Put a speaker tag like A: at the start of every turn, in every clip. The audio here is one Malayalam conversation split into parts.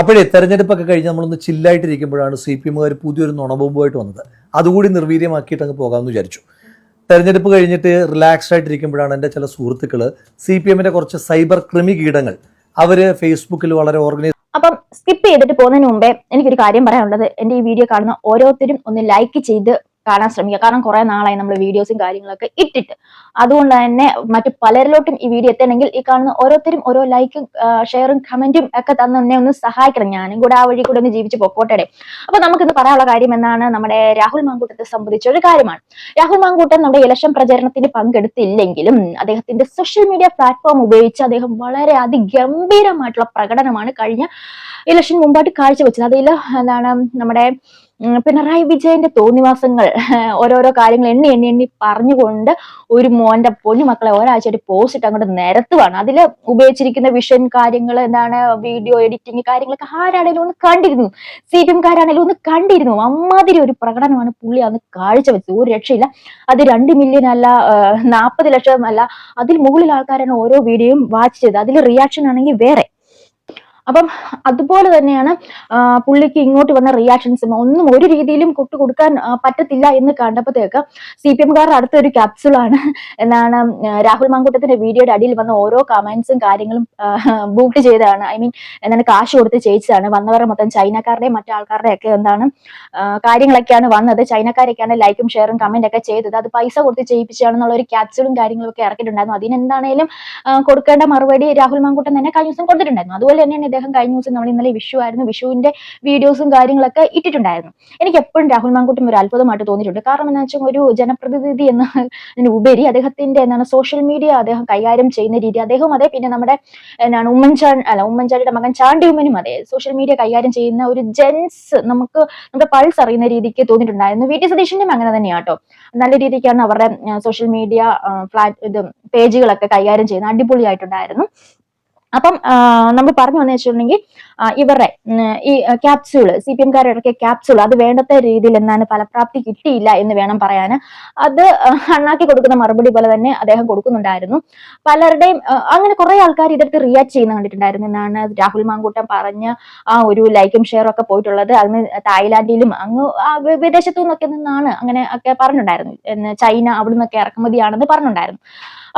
A: അപ്പോഴേ തെരഞ്ഞെടുപ്പൊക്കെ കഴിഞ്ഞ് നമ്മളൊന്ന് ചില്ലായിട്ടിരിക്കുമ്പോഴാണ് CPM-കാർ പുതിയൊരു നുണബോംബുമായിട്ട് വന്നത്. അതുകൂടി നിർവീര്യമാക്കിയിട്ട് അങ്ങ് പോകാമെന്ന് വിചാരിച്ചു. തെരഞ്ഞെടുപ്പ് കഴിഞ്ഞിട്ട് റിലാക്സ്ഡ് ആയിട്ടിരിക്കുമ്പോഴാണ് എൻ്റെ ചില സുഹൃത്തുക്കൾ CPM-ന്റെ കുറച്ച് സൈബർ ക്രിമി കീടങ്ങൾ അവർ ഫേസ്ബുക്കിൽ വളരെ
B: അപ്പം സ്കിപ്പ് ചെയ്തിട്ട് പോകുന്നതിന് മുമ്പേ എനിക്കൊരു കാര്യം പറയാനുള്ളത്, എൻ്റെ ഈ വീഡിയോ കാണുന്ന ഓരോരുത്തരും ഒന്ന് ലൈക്ക് ചെയ്ത് കാണാൻ ശ്രമിക്കുക. കാരണം കുറെ നാളായി നമ്മൾ വീഡിയോസും കാര്യങ്ങളൊക്കെ ഇട്ടിട്ട്, അതുകൊണ്ട് തന്നെ മറ്റു പലരിലോട്ടും ഈ വീഡിയോ എത്തണമെങ്കിൽ ഈ കാണുന്ന ഓരോരുത്തരും ഓരോ ലൈക്കും ഷെയറും കമന്റും ഒക്കെ തന്ന് എന്നെ ഒന്ന് സഹായിക്കണം. ഞാനും കൂടെ ആ വഴി കൂടെ ഒന്ന് ജീവിച്ച് പൊക്കോട്ടെ. അപ്പൊ നമുക്കിന്ന് പറയാനുള്ള കാര്യം എന്നാണ്, നമ്മുടെ രാഹുൽ മാങ്കൂട്ടത്തെ സംബന്ധിച്ച ഒരു കാര്യമാണ്. രാഹുൽ മാങ്കൂട്ടൻ നമ്മുടെ ഇലക്ഷൻ പ്രചരണത്തിന് പങ്കെടുത്തില്ലെങ്കിലും അദ്ദേഹത്തിന്റെ സോഷ്യൽ മീഡിയ പ്ലാറ്റ്ഫോം ഉപയോഗിച്ച് അദ്ദേഹം വളരെ അതിഗംഭീരമായിട്ടുള്ള പ്രകടനമാണ് കഴിഞ്ഞ ഇലക്ഷൻ മുമ്പായിട്ട് കാഴ്ചവെച്ചത്. അതിൽ എന്താണ്, നമ്മുടെ പിണറായി വിജയന്റെ തോന്നിവാസങ്ങൾ ഓരോരോ കാര്യങ്ങൾ എണ്ണി എണ്ണി എണ്ണി പറഞ്ഞുകൊണ്ട് ഒരു മോന്റെ പൊന്നു മക്കളെ ഒരാഴ്ചയായിട്ട് പോസ്റ്റ് ഇട്ട് അങ്ങോട്ട് നിരത്തുവാണ്. അതിൽ ഉപയോഗിച്ചിരിക്കുന്ന വിഷൻ കാര്യങ്ങൾ, എന്താണ് വീഡിയോ എഡിറ്റിംഗ് കാര്യങ്ങളൊക്കെ ആരാണേലും ഒന്ന് കണ്ടിരുന്നു, CPM-കാരാണേലും ഒന്ന് കണ്ടിരുന്നു. അമ്മാതിരി ഒരു പ്രകടനമാണ് പുള്ളി അന്ന് കാഴ്ചവെച്ചത്. ഒരു രക്ഷയില്ല. അത് 2 മില്യൺ അല്ല, 40 ലക്ഷം അല്ല, അതിൽ മുകളിൽ ആൾക്കാരാണ് ഓരോ വീഡിയോയും വാച്ച് ചെയ്തത്. അതിൽ റിയാക്ഷൻ ആണെങ്കിൽ വേറെ. അപ്പം അതുപോലെ തന്നെയാണ് പുള്ളിക്ക് ഇങ്ങോട്ട് വന്ന റിയാക്ഷൻസും ഒന്നും ഒരു രീതിയിലും കൊടുക്കാൻ പറ്റത്തില്ല എന്ന് കണ്ടപ്പോഴത്തേക്ക് CPM-കാരുടെ അടുത്തൊരു ക്യാപ്സുളാണ് എന്താണ്, രാഹുൽ മാങ്കൂട്ടത്തിന്റെ വീഡിയോയുടെ അടിയിൽ വന്ന ഓരോ കമന്റ്സും കാര്യങ്ങളും ബൂട്ട് ചെയ്തതാണ്. ഐ മീൻ എന്താണ്, കാശ് കൊടുത്ത് ചെയ്യിച്ചതാണ്. വന്നവരുടെ മൊത്തം ചൈനക്കാരുടെയും മറ്റാൾക്കാരുടെയും ഒക്കെ എന്താണ് കാര്യങ്ങളൊക്കെയാണ് വന്നത്. ചൈനക്കാരൊക്കെയാണ് ലൈക്കും ഷെയറും കമന്റ് ഒക്കെ ചെയ്തത്. അത് പൈസ കൊടുത്ത് ചെയ്യിപ്പിച്ചാണെന്നുള്ള ഒരു ക്യാപ്സുളും കാര്യങ്ങളും ഒക്കെ ഇറക്കിയിട്ടുണ്ടായിരുന്നു. അതിനെന്താണേലും കൊടുക്കേണ്ട മറുപടി രാഹുൽ മാങ്കൂട്ടൻ തന്നെ കഴിഞ്ഞ ദിവസം കൊടുത്തിട്ടുണ്ടായിരുന്നു. അതുപോലെ തന്നെയാണ് അദ്ദേഹം കഴിഞ്ഞ ദിവസം, നമ്മൾ ഇന്നലെ വിഷു ആയിരുന്നു, വിഷുവിന്റെ വീഡിയോസും കാര്യങ്ങളൊക്കെ ഇട്ടിട്ടുണ്ടായിരുന്നു. എനിക്ക് എപ്പോഴും രാഹുൽ മാങ്കൂട്ടൻ ഒരു അത്ഭുതമായിട്ട് തോന്നിയിട്ടുണ്ട്. കാരണം എന്താ വെച്ചാൽ, ഒരു ജനപ്രതിനിധി എന്നതിനുപരി അദ്ദേഹത്തിന്റെ എന്താണ് സോഷ്യൽ മീഡിയ അദ്ദേഹം കൈകാര്യം ചെയ്യുന്ന രീതി, അദ്ദേഹം അതെ, പിന്നെ നമ്മുടെ എന്താണ് ഉമ്മൻചാണ്ടിയുടെ മകൻ ചാണ്ടി ഉമ്മനും അതെ സോഷ്യൽ മീഡിയ കൈകാര്യം ചെയ്യുന്ന ഒരു ജെൻസ്, നമുക്ക് നമ്മുടെ പൾസ് അറിയുന്ന രീതിക്ക് തോന്നിയിട്ടുണ്ടായിരുന്നു. VT സതീശന്റെയും അങ്ങനെ തന്നെയാട്ടോ. നല്ല രീതിക്കാണ് അവരുടെ സോഷ്യൽ മീഡിയ പേജുകളൊക്കെ കൈകാര്യം ചെയ്യുന്നത്. അടിപൊളിയായിട്ടുണ്ടായിരുന്നു. അപ്പം നമ്മൾ പറഞ്ഞു വന്നു വെച്ചിട്ടുണ്ടെങ്കിൽ, ഇവരുടെ ഈ ക്യാപ്സ്യൂള്, CPM-കാർ ഇറക്കിയ ക്യാപ്സ്യൂൾ അത് വേണ്ടത്തെ രീതിയിൽ എന്താണ് ഫലപ്രാപ്തി കിട്ടിയില്ല എന്ന് വേണം പറയാൻ. അത് അണ്ണാക്കി കൊടുക്കുന്ന മറുപടി പോലെ തന്നെ അദ്ദേഹം കൊടുക്കുന്നുണ്ടായിരുന്നു. പലരുടെയും അങ്ങനെ കുറെ ആൾക്കാർ ഇതെടുത്ത് റിയാക്ട് ചെയ്യുന്ന കണ്ടിട്ടുണ്ടായിരുന്നു. എന്നാണ് രാഹുൽ മാങ്കൂട്ടം പറഞ്ഞ ആ ഒരു ലൈക്കും ഷെയറും ഒക്കെ പോയിട്ടുള്ളത് അങ്ങ് തായ്ലാന്റിലും അങ്ങ് വിദേശത്തു നിന്നൊക്കെ നിന്നാണ് അങ്ങനെ ഒക്കെ പറഞ്ഞിട്ടുണ്ടായിരുന്നു. ചൈന അവിടെ നിന്നൊക്കെ ഇറക്കുമതിയാണെന്ന് പറഞ്ഞിട്ടുണ്ടായിരുന്നു.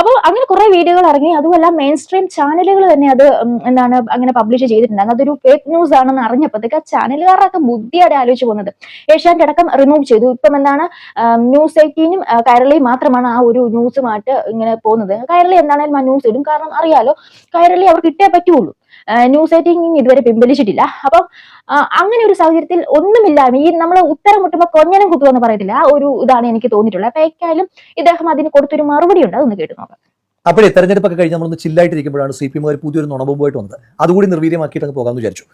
B: അപ്പോൾ അങ്ങനെ കുറെ വീഡിയോകൾ ഇറങ്ങി. അതുമല്ല മെയിൻ സ്ട്രീം ചാനലുകൾ തന്നെ അത് എന്താണ് അങ്ങനെ പബ്ലിഷ് ചെയ്തിട്ടുണ്ടായിരുന്നു. അതൊരു ഫേക്ക് ന്യൂസ് ആണെന്ന് അറിഞ്ഞപ്പോഴത്തേക്ക് ആ ചാനലുകാരൊക്കെ ബുദ്ധിയോടെ ആലോചിച്ച് പോകുന്നത്. ഏഷ്യാനെറ്റ് അടക്കം റിമൂവ് ചെയ്തു. ഇപ്പം എന്താണ്, ന്യൂസ് 18-ഉം കൈരളിയും മാത്രമാണ് ആ ഒരു ന്യൂസുമായിട്ട് ഇങ്ങനെ പോകുന്നത്. കൈരളി എന്താണെങ്കിലും ആ ന്യൂസ് ഇടും. കാരണം അറിയാലോ, കൈരളി അവർക്ക് ഇട്ടേ പറ്റുള്ളൂ. ന്യൂസ് 18 ഇതുവരെ പിൻവലിച്ചിട്ടില്ല. അപ്പം അങ്ങനെ ഒരു സാഹചര്യത്തിൽ ഒന്നുമില്ല, ഈ നമ്മൾ ഉത്തരം മുട്ടുമ്പോൾ കൊഞ്ഞനം കുത്തുവെന്ന് പറയത്തില്ല, ആ ഒരു ഇതാണ് എനിക്ക് തോന്നിയിട്ടുള്ളത്. അപ്പൊ ഏക്കായാലും ഇദ്ദേഹം അതിന് കൊടുത്തൊരു മറുപടി ഉണ്ട്, അതൊന്ന് കേട്ടു നോക്കാം.
A: അപ്പോഴേ തെരഞ്ഞെടുപ്പൊക്കെ കഴിഞ്ഞ് നമ്മളൊന്ന് ചില്ലായിട്ടിരിക്കുമ്പോഴാണ് CPM-കാർ പുതിയൊരു നുണബോംബുമായിട്ട് വന്നത്. അതുകൂടി നിർവീര്യമാക്കിയിട്ട് അങ്ങ് പോകാമെന്ന് വിചാരിച്ചു.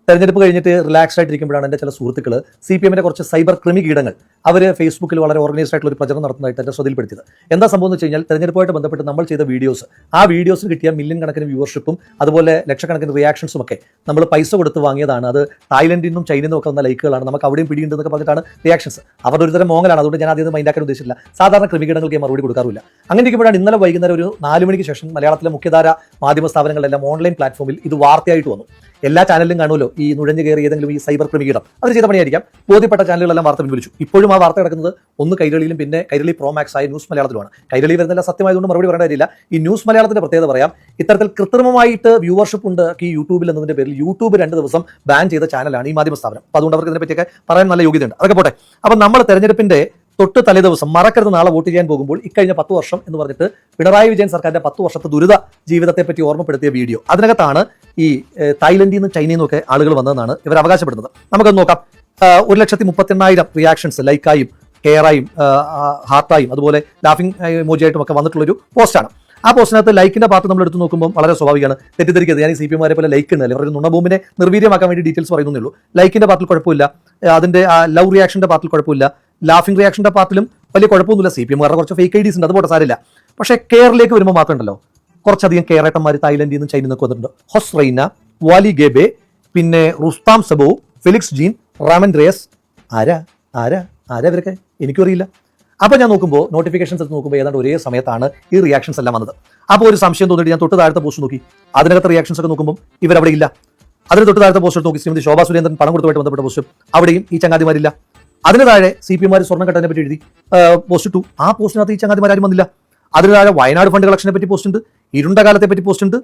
A: തെരഞ്ഞെടുപ്പ് കഴിഞ്ഞിട്ട് റിലാക്സ്ഡ് ആയിട്ടിരിക്കുമ്പോഴാണ് എൻ്റെ ചില സുഹൃത്തുക്കൾ CPM-ന്റെ കുറച്ച് സൈബർ ക്രിമി കീടങ്ങൾ അവർ ഫേസ്ബുക്കിൽ വളരെ ഓർഗനൈസ്ഡ് ആയിട്ടുള്ള ഒരു പ്രചരണം നടത്തുന്നതായിട്ട് എൻ്റെ ശ്രദ്ധയിൽപ്പെടുത്തിയത്. എന്താ സംഭവം എന്ന് വെച്ച് കഴിഞ്ഞാൽ, തെരഞ്ഞെടുപ്പുമായിട്ട് ബന്ധപ്പെട്ട് നമ്മൾ ചെയ്ത വീഡിയോസ്, ആ വീഡിയോസിന് കിട്ടിയ മില്യൺ കണക്കിന് വ്യൂവർഷിപ്പും അതുപോലെ ലക്ഷക്കണക്കിന് റിയാക്ഷൻസും ഒക്കെ നമ്മൾ പൈസ കൊടുത്ത് വാങ്ങിയതാണ്. അത് തായ്ലൻഡിൽ നിന്നും ചൈനയിൽ നിന്നും ഒക്കെ വന്ന ലൈക്കുകളാണ്. നമുക്ക് അവിടെയും പിടിയുണ്ടെന്നൊക്കെ പറഞ്ഞിട്ടാണ് റിയാക്ഷൻസ്. അവരുടെ ഒരു തരം മോങ്ങലാണ്. അതുകൊണ്ട് ഞാൻ ആദ്യം മൈൻഡാക്കാൻ ഉദ്ദേശിച്ചില്ല. സാധാരണ ക്രിമികീടങ്ങൾക്ക് മറുപടി കൊടുക്കാറില്ല. അങ്ങനെ ഇരിക്കുമ്പോഴാണ് ഇന്നലെ വൈകുന്നേരം ഒരു 4 മണിക്ക് ശേഷം മലയാളത്തിലെ മുഖ്യധാര മാധ്യമ സ്ഥാപനങ്ങളെല്ലാം ഓൺലൈൻ പ്ലാറ്റ്ഫോമിൽ ഇത് വാർത്തയായിട്ട് വന്നു. എല്ലാ ചാനലിലും കാണുമല്ലോ ഈ നുഴഞ്ഞു കയറി ഏതെങ്കിലും ഈ സൈബർ ക്രിമികീടം അവർ ചെയ്ത പണിയായിരിക്കാം. ബോധ്യപ്പെട്ട ചാനലുകളെല്ലാം വാർത്ത പിൻവലിച്ചു. ഇപ്പോഴും ആ വാർത്ത കിടക്കുന്നത് ഒന്ന് കൈരളിയിലും പിന്നെ കൈരളി പ്രോമാക്സ് ആയ ന്യൂസ് മലയാളത്തിലുമാണ്. കൈരളി വരുന്നില്ല, സത്യമായതുകൊണ്ട് മറുപടി പറയേണ്ട കാര്യമില്ല. ഈ ന്യൂസ് മലയാളത്തിന്റെ പ്രത്യേകത പറയാം, ഇത്തരത്തിൽ കൃത്രിമമായിട്ട് വ്യൂവർഷിപ്പ് ഉണ്ട് ഈ യൂട്യൂബിൽ എന്നതിന്റെ പേരിൽ യൂട്യൂബ് 2 ദിവസം ബാൻ ചെയ്ത ചാനലാണ് ഈ മാധ്യമ സ്ഥാപനം. അപ്പോൾ അതുകൊണ്ട് അവർക്ക് ഇതിനെ പറ്റിയൊക്കെ പറയാൻ നല്ല യോഗ്യതയുണ്ട്. അതൊക്കെ പോട്ടെ. അപ്പം നമ്മൾ തെരഞ്ഞെടുപ്പിന്റെ തൊട്ട് തലേദിവസം, മറക്കരുത് നാളെ വോട്ട് ചെയ്യാൻ പോകുമ്പോൾ, ഇക്കഴിഞ്ഞ 10 വർഷം എന്ന് പറഞ്ഞിട്ട് പിണറായി വിജയൻ സർക്കാരിന്റെ 10 വർഷത്തെ ദുരിത ജീവിതത്തെ പറ്റി ഓർമ്മപ്പെടുത്തിയ വീഡിയോ, അതിനകത്താണ് ഈ തായ്ലൻഡിൽ നിന്നും ചൈനയിൽ നിന്നൊക്കെ ആളുകൾ വന്നതെന്നാണ് ഇവർ അവകാശപ്പെടുന്നത്. നമുക്കൊന്ന് നോക്കാം. 1,38,000 റിയാക്ഷൻസ് ലൈക്കായും കെയറായും ഹാർട്ടായും അതുപോലെ ലാഫിംഗ് ഇമോജിയായിട്ടും ഒക്കെ വന്നിട്ടുള്ളൊരു പോസ്റ്റാണ്. ആ പോസ്റ്റിനകത്ത് ലൈക്കിന്റെ പാർട്ട് നമ്മൾ എടുത്ത് നോക്കുമ്പോൾ വളരെ സ്വാഭാവികമാണ്, തെറ്റിദ്ധരിക്കരുത്. ഞാൻ ഈ CPM-മാരെ പോലെ ലൈക്ക് ഉണ്ടല്ലേ, അവരുടെ നുണബോംബിനെ നിർവീര്യമാക്കാൻ വേണ്ടി ഡീറ്റെയിൽസ് പറയുന്നേ ഉള്ളൂ. ലൈക്കിന്റെ പാർട്ടിൽ കുഴപ്പമില്ല, അതിന്റെ ലവ് റിയാക്ഷന്റെ പാർട്ടിൽ കുഴപ്പമില്ല, ലാഫിംഗ് റിയാക്ഷന്റെ പാർട്ടിലും വലിയ കുഴപ്പമൊന്നുമില്ല. CPM-കാരുടെ കുറച്ച് ഫേക്ക് ഐഡീസ് ഉണ്ട്, അതുപോലെ സാരില്ല. പക്ഷേ കെയറിലേക്ക് വരുമ്പോൾ മാത്രമുണ്ടല്ലോ, കുറച്ചധികം കെയറേട്ടന്മാർ തായ്ലൻഡിൽ നിന്നും ചൈനയിൽ നിന്നൊക്കെ വന്നിട്ടുണ്ട്. ഹൊസ്റൈന, വാലി ഗേബെ, പിന്നെ റുസ്താം സബോ, ഫെലിക്സ് ജീൻ, റാമൻ റേസ്. ആരാ ഇവരൊക്കെ എനിക്കും അറിയില്ല. അപ്പോൾ ഞാൻ നോക്കുമ്പോൾ നോട്ടിഫിക്കേഷൻസ് എടുത്ത് നോക്കുമ്പോൾ ഏതാണ്ട് ഒരേ സമയത്താണ് ഈ റിയാക്ഷൻസ് എല്ലാം വന്നത്. അപ്പോൾ ഒരു സംശയം തോന്നിയിട്ട് ഞാൻ തൊട്ട് താഴത്തെ പോസ്റ്റ് നോക്കി. അതിനകത്ത് റിയാക്ഷൻസ് ഒക്കെ നോക്കുമ്പോൾ ഇവരവിടെ ഇല്ല. അതിന് തൊട്ട് താഴത്തെ പോസ്റ്റ് നോക്കി ശ്രീമതി ശോഭാ സുരേന്ദ്രൻ പണം കൊടുത്തുമായിട്ട് ബന്ധപ്പെട്ട പോസ്റ്റ്, അവിടെയും ഈ ചങ്ങാതിമാരില്ല. അതിന് താഴെ CPM സ്വർണ്ണം കെട്ടതിനെ പറ്റി എഴുതി പോസ്റ്റ് ഇട്ടു, ആ പോസ്റ്റിനകത്ത് ഈ ചങ്ങാതിമാരും വന്നില്ല. അതിന് താഴെ വയനാട് ഫണ്ട് കളക്ഷനെ പറ്റി പോസ്റ്റ് ഉണ്ട്, ഇരുണ്ട കാലത്തെ പറ്റി പോസ്റ്റ് ഉണ്ട്,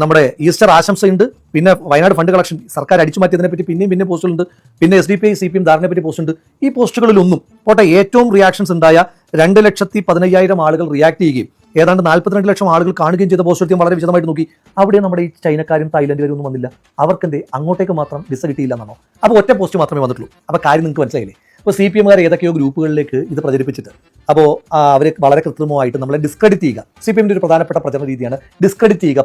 A: നമ്മുടെ ഈസ്റ്റർ ആശംസയുണ്ട്, പിന്നെ വയനാട് ഫണ്ട് കളക്ഷൻ സർക്കാർ അടിച്ചു മാറ്റിയതിനെ പറ്റി പിന്നെയും പോസ്റ്റുകളുണ്ട്, പിന്നെ SDPI CPM ധാരണയെ പറ്റി പോസ്റ്റ് ഉണ്ട്. ഈ പോസ്റ്റുകളിലൊന്നും പോട്ടെ, ഏറ്റവും റിയാക്ഷൻസ് ഉണ്ടായ 2,15,000 ആളുകൾ റിയാക്ട് ചെയ്യുകയും ഏതാണ്ട് 42 ലക്ഷം ആളുകൾ കാണുകയും ചെയ്ത പോസ്റ്റ് എടുത്ത് വളരെ വിശദമായിട്ട് നോക്കി. അവിടെ നമ്മുടെ ഈ ചൈനക്കാരും തായ്ലൻഡുകാരും ഒന്നും വന്നില്ല. അവർക്കെന്തേ അങ്ങോട്ടേക്ക് മാത്രം വിസ കിട്ടിയില്ല എന്നാണോ? അപ്പോൾ ഒറ്റ പോസ്റ്റ് മാത്രമേ വന്നിട്ടുള്ളൂ. അപ്പോൾ കാര്യം നിങ്ങൾക്ക് മനസ്സിലായില്ലേ? ഇപ്പോൾ CPM ഏതൊക്കെയോ ഗ്രൂപ്പുകളിലേക്ക് ഇത് പ്രചരിപ്പിച്ചിട്ട് അപ്പോൾ അവർ വളരെ കൃത്രിമമായിട്ട് നമ്മളെ ഡിസ്ക്രെഡിറ്റ് ചെയ്യുക. CPM ഒരു പ്രധാനപ്പെട്ട പ്രചരണ രീതിയാണ് ഡിസ്ക്രെഡിറ്റ് ചെയ്യുക.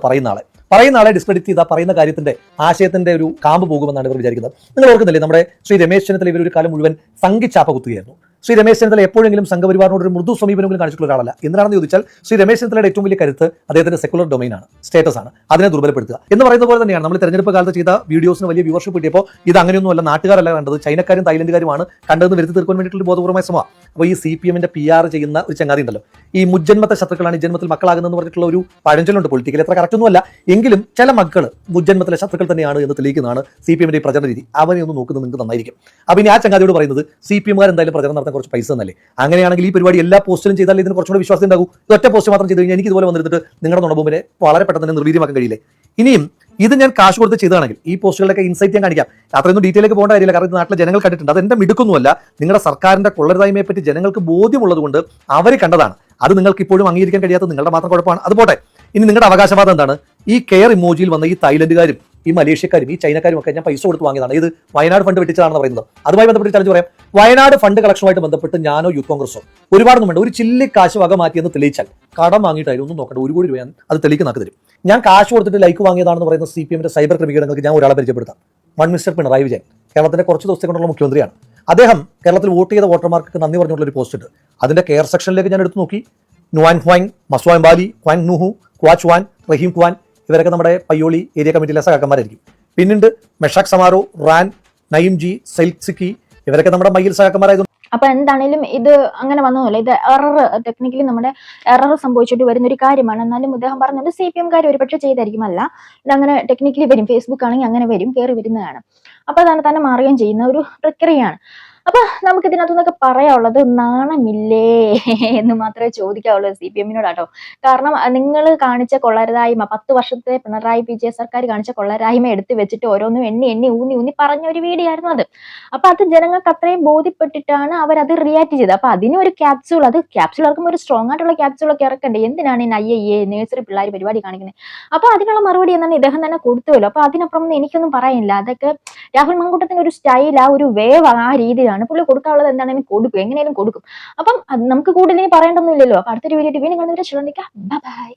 A: പറയുന്ന ആളെ ഡിസ്ക്രെഡിറ്റ് ചെയ്താൽ പറയുന്ന കാര്യത്തിന്റെ ആശയത്തിന്റെ ഒരു കാമ്പ് പോകുമെന്നാണ് ഇവർ വിചാരിക്കുന്നത്. നിങ്ങൾ ഓർക്കുന്നില്ലേ, നമ്മുടെ ശ്രീ രമേശ് ചെന്നിത്തല ഇവർ ഒരു കാലം മുഴുവൻ സംഘിച്ചാപ്പ കുത്തുകയായിരുന്നു. ശ്രീ രമേശ് ചെന്നിത്തല എപ്പോഴെങ്കിലും സംഘപരിവാറിനോട് ഒരു മൃദു സമീപനങ്ങളും കാണിച്ചിട്ടുള്ള ഒരാളല്ല. എന്തിനാണെന്ന് ചോദിച്ചാൽ ശ്രീ രമേശ് ചെന്നിത്തലയുടെ ഏറ്റവും വലിയ കരുത്ത് അദ്ദേഹത്തിന്റെ സെക്കുലർ ഡൊമൈനാണ്, സ്റ്റേറ്റസ് ആണ്. അതിനെ ദുർബലപ്പെടുത്തുക എന്ന് പറയുന്ന പോലെ തന്നെയാണ് നമ്മൾ തെരഞ്ഞെടുപ്പ് കാലത്ത് ചെയ്ത വീഡിയോസിന് വലിയ വ്യൂവർഷിപ്പ് കിട്ടിയപ്പോൾ ഇത് അങ്ങനെയൊന്നുമല്ല, നാട്ടുകാരല്ല കണ്ടത്, ചൈനക്കാരും തായ്ലൻഡുകാരുമാണ് കണ്ടതെന്ന് വരുത്തി തീർക്കാൻ വേണ്ടിയിട്ടുള്ള ബോധപൂർവമായ ശ്രമമാണ്. അപ്പോൾ ഈ CPM PR ചെയ്യുന്ന ഒരു ചങ്ങാതി ഉണ്ടല്ലോ, ഈ മുജ്ജന്മത്തെ ശത്രുക്കളാണ് ഈ ജന്മത്തിൽ മക്കളാകുന്നതെന്ന് പറഞ്ഞിട്ടുള്ള ഒരു പഴഞ്ചൊല്ലുണ്ട്. പൊളിറ്റിക്കൽ എത്ര കറക്റ്റ് ഒന്നുമല്ല എങ്കിലും ചില മക്കൾ മുജ്ജന്മത്തിലെ ശത്രുക്കൾ തന്നെയാണ് എന്ന് തെളിയിക്കുന്നതാണ് CPM ഈ പ്രചരണ രീതി. അവനെ ഒന്ന് നോക്കുന്നത് നിങ്ങൾക്ക് നന്നായിരിക്കും. അപ്പോൾ ഇനി ആ ചങ്ങാതിയോട് പറയുന്നത് CPM എന്തായാലും പ്രചരണം നടത്താൻ കുറച്ച് പൈസ തന്നല്ലേ, അങ്ങനെയാണെങ്കിൽ ഈ പരിപാടി എല്ലാ പോസ്റ്റിലും ചെയ്താൽ ഇതിന് കുറച്ചുകൂടി വിശ്വാസം ഉണ്ടാകും. ഇത് ഒറ്റ പോസ്റ്റ് മാത്രം ചെയ്ത് കഴിഞ്ഞാൽ എനിക്ക് ഇതുപോലെ വന്നിട്ട് നിങ്ങളുടെ നുണബൊമ്പിനെ വളരെ പെട്ടെന്ന് തന്നെ നിർവീര്യമാക്കാൻ കഴിയില്ലേ? ഇനിയും ഇത് ഞാൻ കാശ് കൊടുത്ത് ചെയ്തതാണെങ്കിൽ ഈ പോസ്റ്റുകളൊക്കെ ഇൻസൈറ്റ് ഞാൻ കാണിക്കാം. അത്രയൊന്നും ഡീറ്റെയിലേക്ക് പോകേണ്ട കാര്യമില്ല, കാരണം ഇത് നാട്ടിലെ ജനങ്ങൾ കണ്ടിട്ടുണ്ട്. അതെന്റെ മിടുക്കൊന്നുമല്ല, നിങ്ങളുടെ സർക്കാരിന്റെ കൊള്ളരുതായ്മയെ പറ്റി ജനങ്ങൾക്ക് ബോധ്യമുള്ളത് കൊണ്ട് അവർ കണ്ടതാണ്. അത് നിങ്ങൾക്ക് ഇപ്പോഴും അംഗീകരിക്കാൻ കഴിയാത്ത നിങ്ങളുടെ മാത്രം കുഴപ്പമാണ്. അത് പോട്ടെ, ഇനി നിങ്ങളുടെ അവകാശവാദം എന്താണ്? ഈ കെയർ ഇമോജിയിൽ വന്ന ഈ തായ്ലൻഡുകാരും ഈ മലേഷ്യക്കാരും ഈ ചൈനക്കാരും ഒക്കെ ഞാൻ പൈസ കൊടുത്ത് വാങ്ങിയതാണ്. ഇത് വയനാട് ഫണ്ട് വെട്ടിച്ചതാണെന്ന് പറയുന്നത്. അതുമായി ബന്ധപ്പെട്ട് ചലഞ്ച് പറയാം. വയനാട് ഫണ്ട് കളക്ഷനുമായിട്ട് ബന്ധപ്പെട്ട് ഞാനോ യൂത്ത് കോൺഗ്രസോ ഒരുപാടൊന്നും വേണ്ട, ഒരു ചില്ലി കാശ് വക മാറ്റിയെന്ന് തെളിയിച്ചാൽ കടം വാങ്ങിയിട്ടായിരുന്നു ഒന്നും നോക്കണ്ട, 1 കോടി രൂപ ഞാൻ അത് തെളിയിക്കുന്നതാക്കി തരും. ഞാൻ കാശ് കൊടുത്തിട്ട് ലൈക്ക് വാങ്ങിയതാണെന്ന് പറയുന്ന CPM സൈബർ ക്രിമിനലുകൾക്ക് ഞാൻ ഒരാളെ പരിചയപ്പെടുത്താം. മിസ്റ്റർ പിണറായി വിജയൻ, കേരളത്തിന്റെ കുറച്ച് ദിവസത്തെ കൊണ്ടുള്ള മുഖ്യമന്ത്രിയാണ്. അദ്ദേഹം കേരളത്തിൽ വോട്ട് ചെയ്ത വോട്ടർമാർക്ക് നന്ദി പറഞ്ഞുള്ള ഒരു പോസ്റ്റ് ഉണ്ട്. അതിന്റെ കെയർ സെക്ഷനിലേക്ക് ഞാൻ എടുത്തു നോക്കി. നുവാൻ ഹ്വാങ്, മസ്വാൻ ബാലി, ഹ്വാങ് നുഹു, ക്വാച്ച്വാൻ, റഹീം ഖ്വാൻ, ഇവരൊക്കെ നമ്മുടെ പയ്യോളി ഏരിയ കമ്മിറ്റിയിലെ സഹാക്കന്മാരായിരിക്കും. പിന്നീട് മെഷാക് സമാറോ, റാൻ, നയിം ജി, സെൽസിക്കി, ഇവരൊക്കെ നമ്മുടെ മയിൽ സഹാക്കന്മാരായിരുന്നു.
B: അപ്പൊ എന്താണേലും ഇത് അങ്ങനെ വന്നതല്ല, ഇത് എറർ, ടെക്നിക്കലി നമ്മുടെ എറർ സംഭവിച്ചിട്ട് വരുന്ന ഒരു കാര്യമാണ്. എന്നാലും അദ്ദേഹം പറഞ്ഞത് CPM ഒരു പക്ഷേ ചെയ്തായിരിക്കും, അല്ല ഇതങ്ങനെ ടെക്നിക്കലി വരും, ഫേസ്ബുക്ക് ആണെങ്കിൽ അങ്ങനെ വരും, കയറി വരുന്നതാണ്. അപ്പൊ അതാണ് തന്നെ മാറുകയും ചെയ്യുന്ന ഒരു പ്രക്രിയയാണ്. അപ്പൊ നമുക്ക് ഇതിനകത്തുനിന്നൊക്കെ പറയാനുള്ളത്, നാണമില്ലേ എന്ന് മാത്രമേ ചോദിക്കാവുള്ളൂ CPM-നോടാട്ടോ. കാരണം നിങ്ങൾ കാണിച്ച കൊള്ളരുതായ്മ, 10 വർഷത്തെ പിണറായി വിജയ സർക്കാർ കാണിച്ച കൊള്ളരായ്മ എടുത്തു വെച്ചിട്ട് ഓരോന്നും എണ്ണി ഊന്നി പറഞ്ഞ ഒരു വീഡിയോ ആയിരുന്നു അത്. അപ്പൊ അത് ജനങ്ങൾക്ക് അത്രയും ബോധ്യപ്പെട്ടിട്ടാണ് അവരത് റിയാക്ട് ചെയ്തത്. അപ്പൊ അതിനൊരു ക്യാപ്സ്യൂൾ, അത് ക്യാപ്സ്യൂൾ ഇറക്കുമ്പോൾ ഒരു സ്ട്രോങ് ആയിട്ടുള്ള ക്യാപ്സ്യൂളൊക്കെ ഇറക്കണ്ടേ? എന്തിനാണ് ഈ IAA നേഴ്സറി പിള്ളേർ പരിപാടി കാണിക്കുന്നത്? അപ്പൊ അതിനുള്ള മറുപടി എന്നാണ് ഇദ്ദേഹം തന്നെ കൊടുത്തുവല്ലോ. അപ്പൊ അതിനപ്പുറം എനിക്കൊന്നും പറയാനില്ല. അതൊക്കെ രാഹുൽ മങ്കൂട്ടത്തിന്റെ ഒരു സ്റ്റൈൽ, ആ ഒരു വേവ്, ആ രീതിയിലാണ് പുള്ളി കൊടുക്കാനുള്ളത്. എന്താണെങ്കിലും കൊടുക്കും, എങ്ങനെയാലും കൊടുക്കും. അപ്പം നമുക്ക് കൂടുതൽ ഇനി പറയേണ്ടൊന്നുമില്ലല്ലോ. അപ്പൊ അടുത്തൊരു വീഡിയോ വീണ്ടും കാണുന്നവരെ ശ്രദ്ധിക്കാം. ബൈ.